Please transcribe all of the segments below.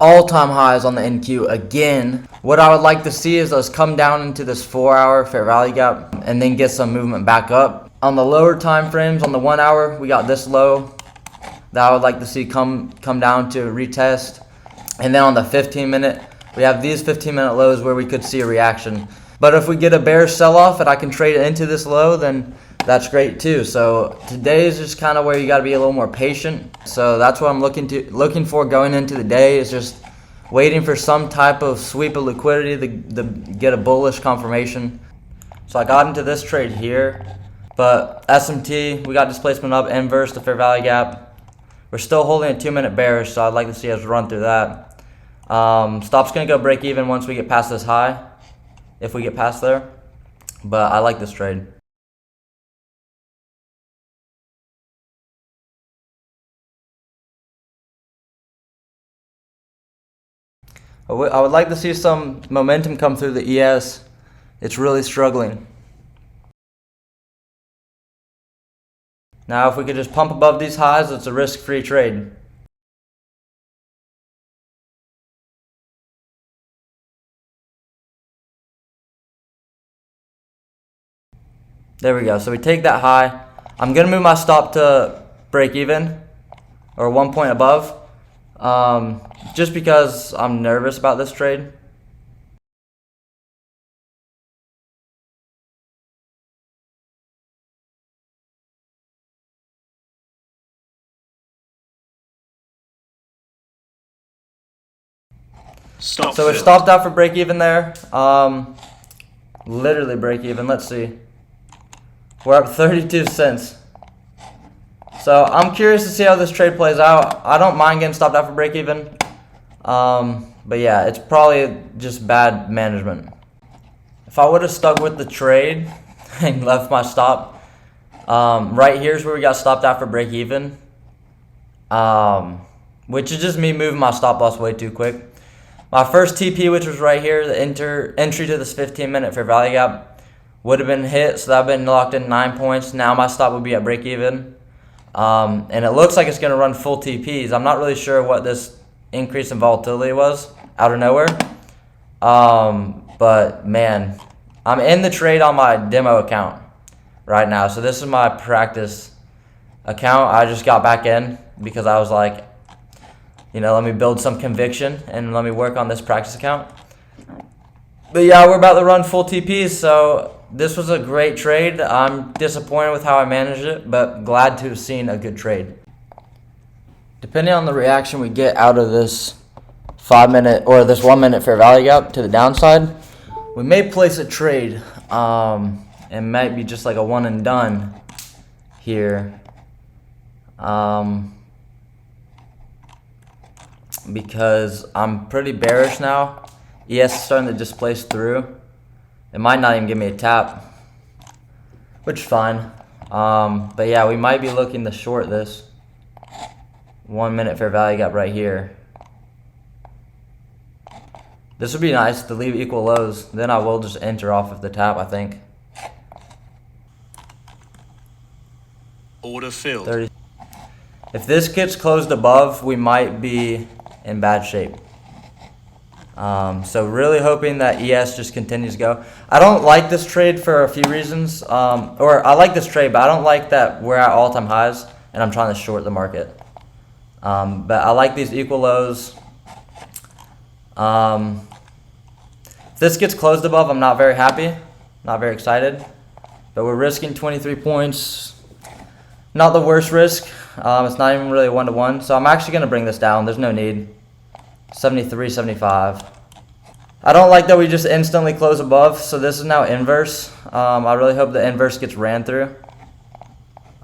all-time highs on the NQ again. What I would like to see is us come down into this 4-hour fair value gap and then get some movement back up. On the lower time frames, on the 1 hour, we got this low that I would like to see come down to retest. And then on the 15-minute, we have these 15-minute lows where we could see a reaction. But if we get a bearish sell-off and I can trade it into this low, then that's great too. So today is just kind of where you got to be a little more patient. So that's what I'm looking for going into the day, is just waiting for some type of sweep of liquidity to get a bullish confirmation. So I got into this trade here, but SMT, we got displacement up, inverse the fair value gap. We're still holding a 2-minute bearish, so I'd like to see us run through that. Stop's gonna go break even once we get past this high, if we get past there. But I like this trade. I would like to see some momentum come through the ES. It's really struggling. Now, if we could just pump above these highs, it's a risk-free trade. There we go. So we take that high. I'm going to move my stop to break even, or 1 point above, just because I'm nervous about this trade. So we're stopped out for break even there. Literally break even. Let's see. We're up 32 cents. So I'm curious to see how this trade plays out. I don't mind getting stopped out for break even. But yeah, it's probably just bad management. If I would have stuck with the trade and left my stop, right here's where we got stopped out for break even. Which is just me moving my stop loss way too quick. My first TP, which was right here, the entry to this 15-minute fair value gap, would have been hit, so that would have been locked in 9 points. Now my stop would be at break even. And it looks like it's going to run full TPs. I'm not really sure what this increase in volatility was out of nowhere. But man, I'm in the trade on my demo account right now. So this is my practice account. I just got back in because I was like, let me build some conviction and let me work on this practice account. But yeah, we're about to run full TPs, so this was a great trade. I'm disappointed with how I managed it, but glad to have seen a good trade. Depending on the reaction we get out of this 5-minute or this 1-minute fair value gap to the downside, we may place a trade. It might be just like a one and done here. Because I'm pretty bearish now. ES is starting to displace through. It might not even give me a tap, which is fine. But yeah, we might be looking to short this 1-minute fair value gap right here. This would be nice to leave equal lows. Then I will just enter off of the tap, I think. Order filled. 30. If this gets closed above, we might be in bad shape. So really hoping that ES just continues to go. I don't like this trade for a few reasons. Or I like this trade, but I don't like that we're at all-time highs and I'm trying to short the market. But I like these equal lows. If this gets closed above, I'm not very happy. Not very excited. But we're risking 23 points. Not the worst risk. It's not even really 1-to-1. So I'm actually going to bring this down. There's no need. 73, 75. I don't like that we just instantly close above. So this is now inverse. I really hope the inverse gets ran through.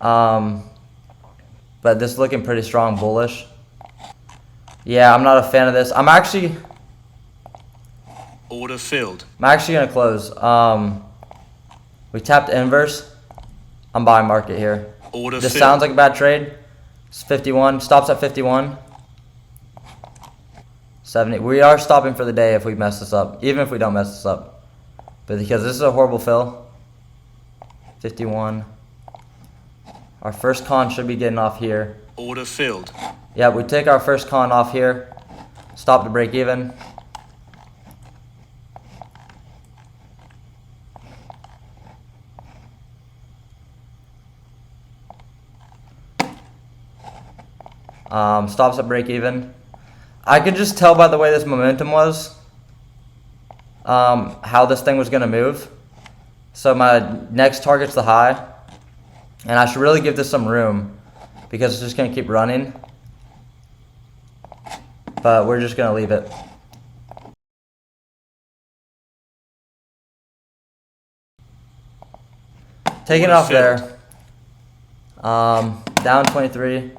But this is looking pretty strong bullish. Yeah, I'm not a fan of this. Order filled. I'm actually going to close. We tapped inverse. I'm buying market here. Order this filled. Sounds like a bad trade. It's 51. Stops at 51. 70. We are stopping for the day if we mess this up. Even if we don't mess this up. But because this is a horrible fill. 51. Our first con should be getting off here. Order filled. Yeah, we take our first con off here. Stop to break even. Stops at break even. I could just tell by the way this momentum was how this thing was going to move. So my next target's the high, and I should really give this some room because it's just going to keep running, but we're just going to leave it. Taking it off there. Down 23.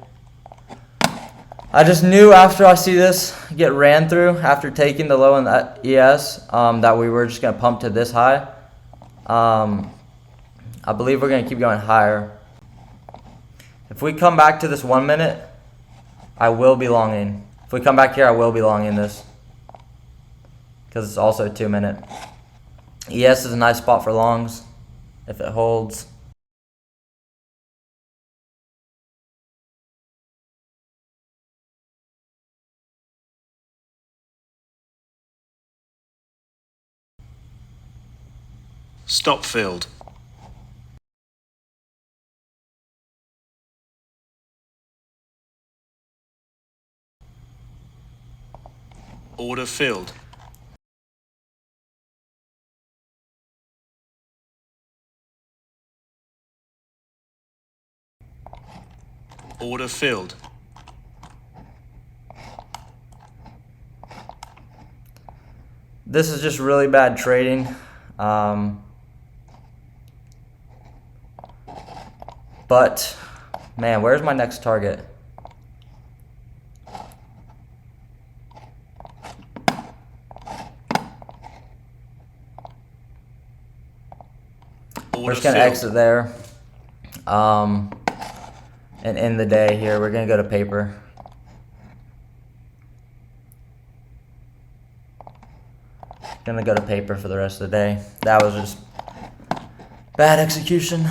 I just knew after I see this get ran through after taking the low in the ES that we were just going to pump to this high. I believe we're going to keep going higher. If we come back to this 1 minute, I will be longing. If we come back here, I will be longing this because it's also a 2 minute. ES is a nice spot for longs if it holds. Stop filled. Order filled. Order filled. This is just really bad trading. But, man, where's my next target? We're just going to exit there. And end the day here. We're going to go to paper. Gonna go to paper for the rest of the day. That was just bad execution.